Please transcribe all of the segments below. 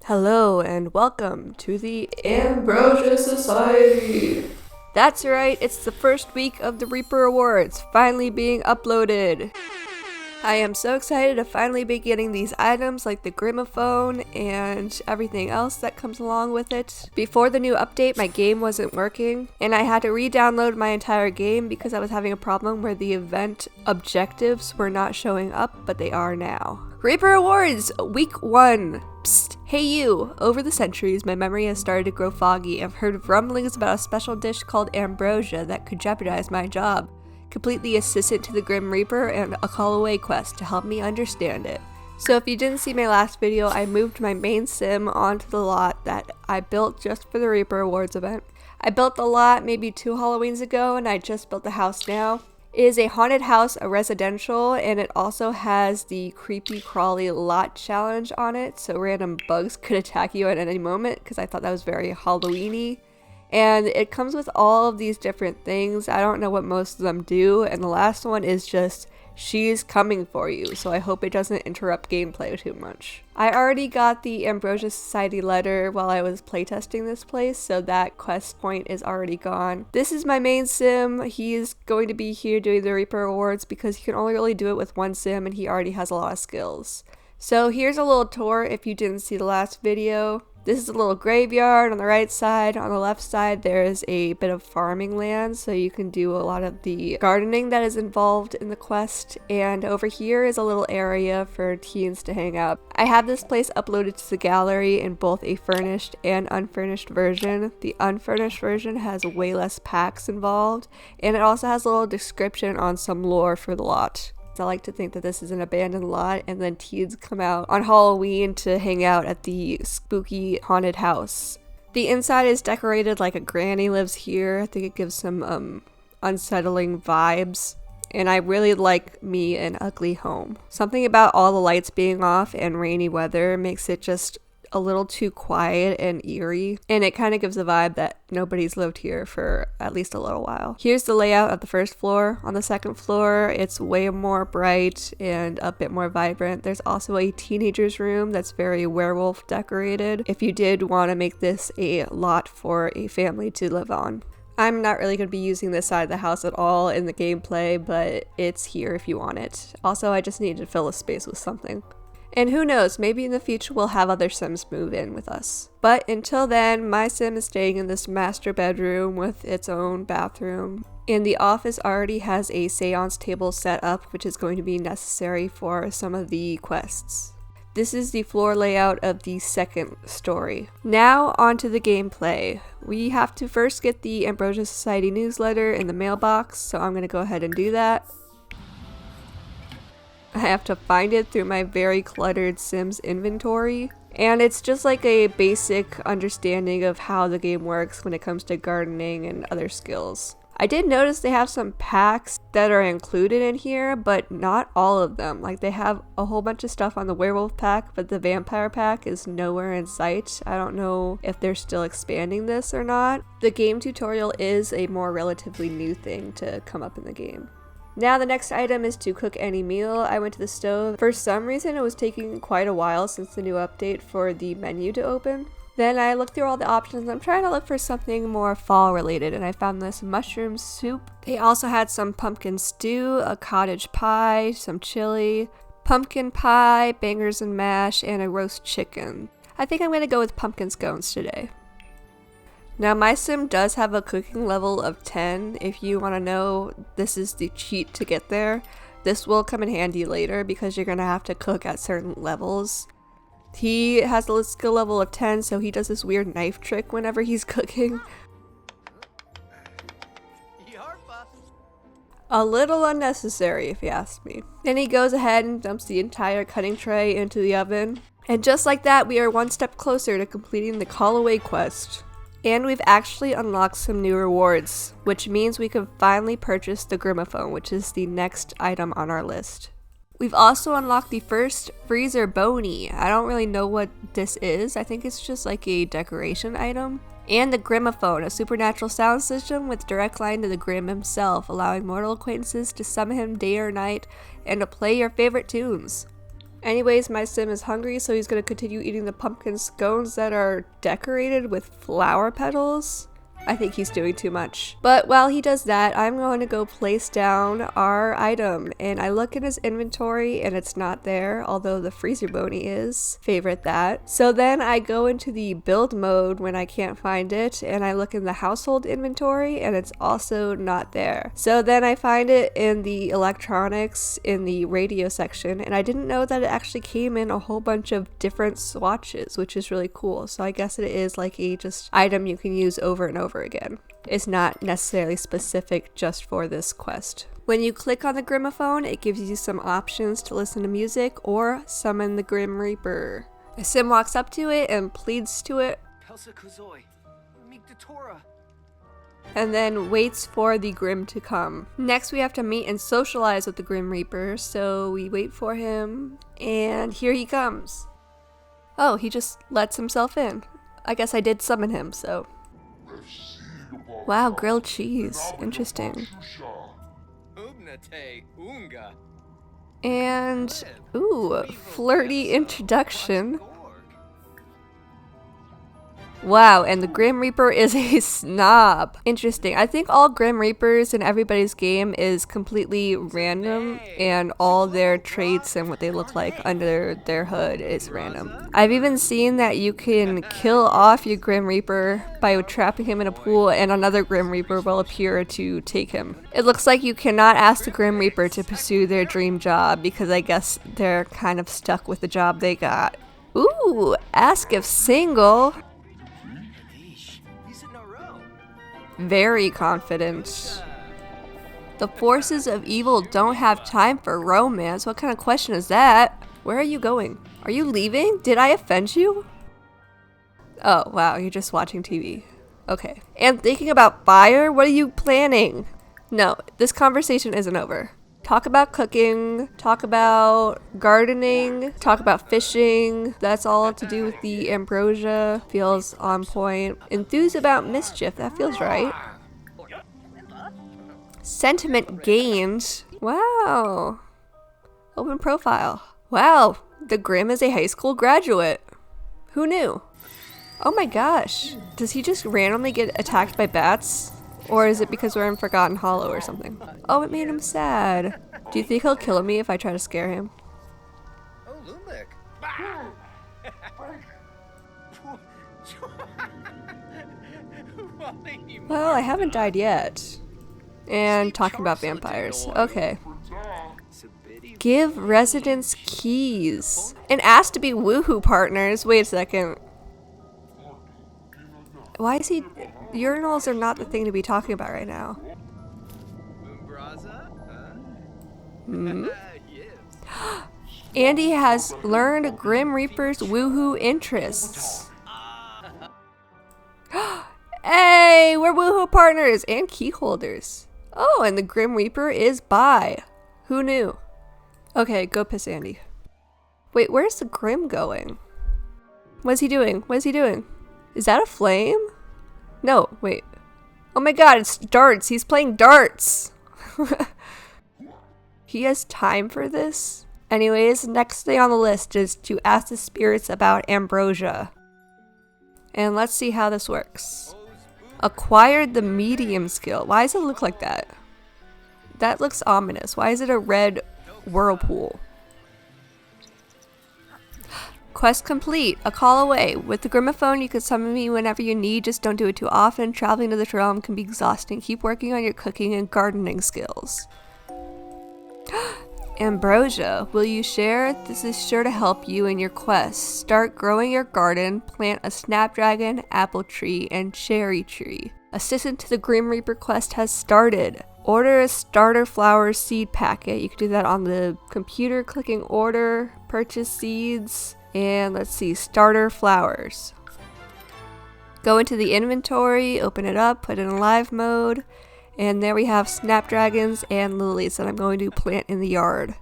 Hello and welcome to the Ambrosia Society! That's right, it's the first week of the Reaper Awards, finally being uploaded. I am so excited to finally be getting these items like the gramophone and everything else that comes along with it. Before the new update, my game wasn't working, and I had to re-download my entire game because I was having a problem where the event objectives were not showing up, but they are now. Reaper Awards, Week 1. Psst, hey you! Over the centuries, my memory has started to grow foggy. I've heard of rumblings about a special dish called ambrosia that could jeopardize my job. Complete the assistant to the Grim Reaper and a call away quest to help me understand it. So if you didn't see my last video, I moved my main sim onto the lot that I built just for the Reaper Awards event. I built the lot maybe 2 Halloweens ago and I just built the house now. It is a haunted house, a residential, and it also has the creepy crawly lot challenge on it, so random bugs could attack you at any moment because I thought that was very Halloween-y. And it comes with all of these different things. I don't know what most of them do, and the last one is just, she's coming for you, so I hope it doesn't interrupt gameplay too much. I already got the Ambrosia Society letter while I was playtesting this place, so that quest point is already gone. This is my main sim. He's going to be here doing the Reaper Awards because he can only really do it with one sim and he already has a lot of skills. So here's a little tour if you didn't see the last video. This is a little graveyard on the right side. On the left side, there is a bit of farming land, so you can do a lot of the gardening that is involved in the quest. And over here is a little area for teens to hang out. I have this place uploaded to the gallery in both a furnished and unfurnished version. The unfurnished version has way less packs involved, and it also has a little description on some lore for the lot. I like to think that this is an abandoned lot and then teens come out on Halloween to hang out at the spooky haunted house. The inside is decorated like a granny lives here. I think it gives some unsettling vibes. And I really like me an ugly home. Something about all the lights being off and rainy weather makes it just a little too quiet and eerie, and it kind of gives a vibe that nobody's lived here for at least a little while. Here's the layout of the first floor. On the second floor, it's way more bright and a bit more vibrant. There's also a teenager's room that's very werewolf decorated if you did want to make this a lot for a family to live on. I'm not really going to be using this side of the house at all in the gameplay, but it's here if you want it. Also, I just needed to fill a space with something. And who knows, maybe in the future we'll have other sims move in with us. But until then, my sim is staying in this master bedroom with its own bathroom. And the office already has a seance table set up, which is going to be necessary for some of the quests. This is the floor layout of the second story. Now onto the gameplay. We have to first get the Ambrosia Society newsletter in the mailbox, so I'm going to go ahead and do that. I have to find it through my very cluttered Sims inventory. And it's just like a basic understanding of how the game works when it comes to gardening and other skills. I did notice they have some packs that are included in here, but not all of them. Like they have a whole bunch of stuff on the werewolf pack, but the vampire pack is nowhere in sight. I don't know if they're still expanding this or not. The game tutorial is a more relatively new thing to come up in the game. Now the next item is to cook any meal. I went to the stove. For some reason it was taking quite a while since the new update for the menu to open. Then I looked through all the options. I'm trying to look for something more fall related and I found this mushroom soup. They also had some pumpkin stew, a cottage pie, some chili, pumpkin pie, bangers and mash, and a roast chicken. I think I'm going to go with pumpkin scones today. Now my sim does have a cooking level of 10. If you want to know, this is the cheat to get there. This will come in handy later because you're going to have to cook at certain levels. He has a skill level of 10, so he does this weird knife trick whenever he's cooking. A little unnecessary if you ask me. Then he goes ahead and dumps the entire cutting tray into the oven. And just like that, we are one step closer to completing the call away quest. And we've actually unlocked some new rewards, which means we can finally purchase the gramophone, which is the next item on our list. We've also unlocked the first freezer bony. I don't really know what this is. I think it's just like a decoration item. And the gramophone, a supernatural sound system with direct line to the Grim himself, allowing mortal acquaintances to summon him day or night and to play your favorite tunes. Anyways, my sim is hungry, so he's gonna continue eating the pumpkin scones that are decorated with flower petals. I think he's doing too much. But while he does that, I'm going to go place down our item. And I look in his inventory and it's not there, although the freezer bony is. Favorite that. So then I go into the build mode when I can't find it, and I look in the household inventory and it's also not there. So then I find it in the electronics in the radio section, and I didn't know that it actually came in a whole bunch of different swatches, which is really cool. So I guess it is like a just item you can use over and over again. It's not necessarily specific just for this quest. When you click on the Grimophone, it gives you some options to listen to music or summon the Grim Reaper. A sim walks up to it and pleads to it, and then waits for the Grim to come. Next we have to meet and socialize with the Grim Reaper, so we wait for him, and here he comes. Oh, he just lets himself in. I guess I did summon him, so... Wow, grilled cheese. Interesting. And, ooh, flirty introduction. Wow, and the Grim Reaper is a snob. Interesting. I think all Grim Reapers in everybody's game is completely random, and all their traits and what they look like under their hood is random. I've even seen that you can kill off your Grim Reaper by trapping him in a pool, and another Grim Reaper will appear to take him. It looks like you cannot ask the Grim Reaper to pursue their dream job, because I guess they're kind of stuck with the job they got. Ooh, ask if single. Very confident. The forces of evil don't have time for romance. What kind of question is that? Where are you going? Are you leaving? Did I offend you? Oh, wow, you're just watching TV. Okay. And thinking about fire? What are you planning? No, this conversation isn't over. Talk about cooking, talk about gardening, talk about fishing. That's all to do with the ambrosia. Feels on point. Enthuse about mischief. That feels right. Sentiment gained. Wow. Open profile. Wow. The Grim is a high school graduate. Who knew? Oh my gosh. Does he just randomly get attacked by bats? Or is it because we're in Forgotten Hollow or something? Oh, it made him sad. Do you think he'll kill me if I try to scare him? Well, I haven't died yet. And talking about vampires. Okay. Give residents keys. And ask to be WooHoo partners. Wait a second. Why is he... Urinals are not the thing to be talking about right now. Hmm? Andy has learned Grim Reaper's WooHoo interests. Hey, we're WooHoo partners and key holders. Oh, and the Grim Reaper is bi. Who knew? Okay, go piss Andy. Wait, where's the Grim going? What's he doing? What is he doing? Is that a flame? No, wait. Oh my god, it's darts. He's playing darts. He has time for this? Anyways, next thing on the list is to ask the spirits about ambrosia. And let's see how this works. Acquired the medium skill. Why does it look like that? That looks ominous. Why is it a red whirlpool? Quest complete. A call away. With the Grimophone, you can summon me whenever you need. Just don't do it too often. Traveling to this realm can be exhausting. Keep working on your cooking and gardening skills. Ambrosia. Will you share? This is sure to help you in your quest. Start growing your garden. Plant a snapdragon, apple tree, and cherry tree. Assistant to the Grim Reaper quest has started. Order a starter flowers seed packet. You can do that on the computer, clicking order, purchase seeds. And let's see, starter flowers. Go into the inventory, open it up, put it in live mode, and there we have snapdragons and lilies that I'm going to plant in the yard.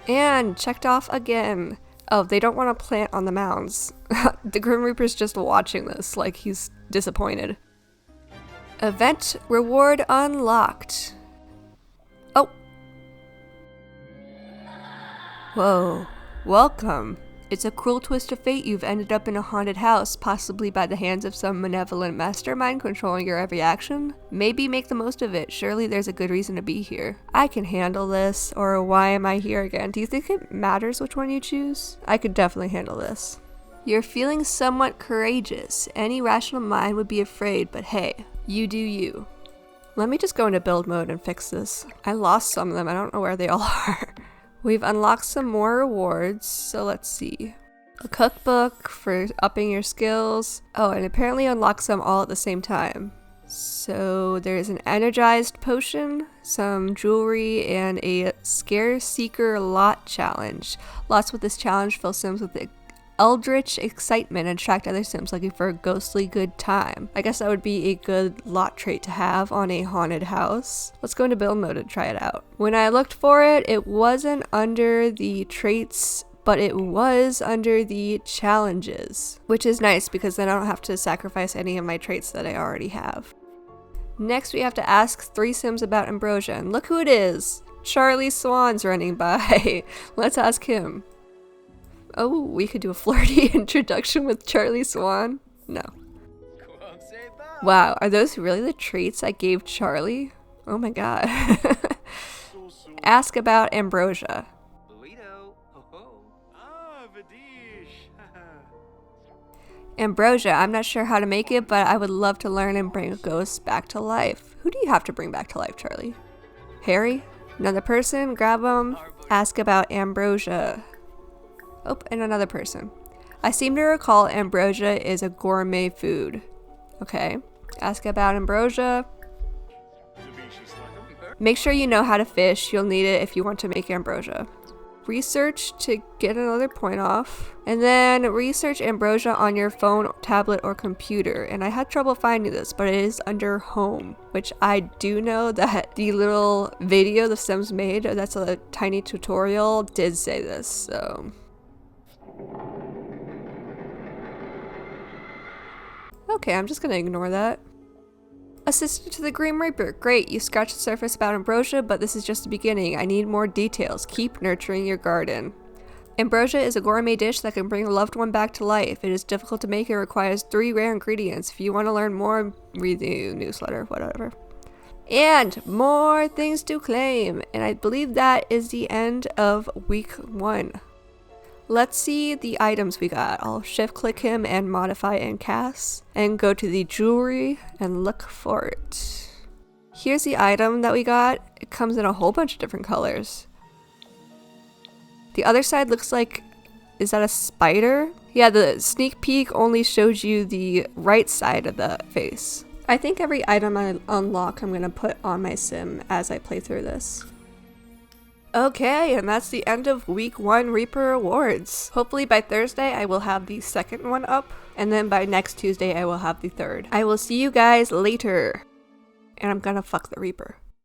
And checked off again. Oh, they don't want to plant on the mounds. The Grim Reaper's just watching this like he's disappointed. Event reward unlocked. Whoa. Welcome. It's a cruel twist of fate you've ended up in a haunted house, possibly by the hands of some malevolent mastermind controlling your every action. Maybe make the most of it, surely there's a good reason to be here. I can handle this, or why am I here again? Do you think it matters which one you choose? I could definitely handle this. You're feeling somewhat courageous. Any rational mind would be afraid, but hey, you do you. Let me just go into build mode and fix this. I lost some of them, I don't know where they all are. We've unlocked some more rewards, so let's see. A cookbook for upping your skills. Oh, and apparently unlock some all at the same time. So there's an energized potion, some jewelry, and a scare seeker lot challenge. Lots with this challenge fill Sims with eldritch excitement and attract other Sims looking for a ghostly good time. I guess that would be a good lot trait to have on a haunted house. Let's go into build mode and try it out. When I looked for it, it wasn't under the traits, but it was under the challenges, which is nice because then I don't have to sacrifice any of my traits that I already have. Next, we have to ask 3 Sims about ambrosia, and look who it is! Charlie Swan's running by. Let's ask him. Oh, we could do a flirty introduction with Charlie Swan? No. Wow, are those really the traits I gave Charlie? Oh my god. Ask about ambrosia. Ambrosia, I'm not sure how to make it, but I would love to learn and bring a ghost back to life. Who do you have to bring back to life, Charlie? Harry? Another person? Grab him. Ask about ambrosia. Oh, and another person. I seem to recall ambrosia is a gourmet food. Okay. Ask about ambrosia. Make sure you know how to fish. You'll need it if you want to make ambrosia. Research to get another point off. And then research ambrosia on your phone, tablet, or computer. And I had trouble finding this, but it is under home, which I do know that the little video the Sims made, that's a tiny tutorial, did say this, so... Okay, I'm just gonna ignore that. Assistant to the Grim Reaper. Great, you scratched the surface about ambrosia, but this is just the beginning. I need more details. Keep nurturing your garden. Ambrosia is a gourmet dish that can bring a loved one back to life. It is difficult to make and requires 3 rare ingredients. If you want to learn more, read the newsletter, whatever. And more things to claim. And I believe that is the end of week 1. Let's see the items we got. I'll shift click him and modify and cast and go to the jewelry and look for it. Here's the item that we got. It comes in a whole bunch of different colors. The other side looks like, is that a spider? Yeah, the sneak peek only shows you the right side of the face. I think every item I unlock I'm gonna put on my sim as I play through this. Okay, and that's the end of week 1 Reaper Awards. Hopefully by Thursday I will have the second one up, and then by next Tuesday I will have the third. I will see you guys later. And I'm gonna fuck the Reaper.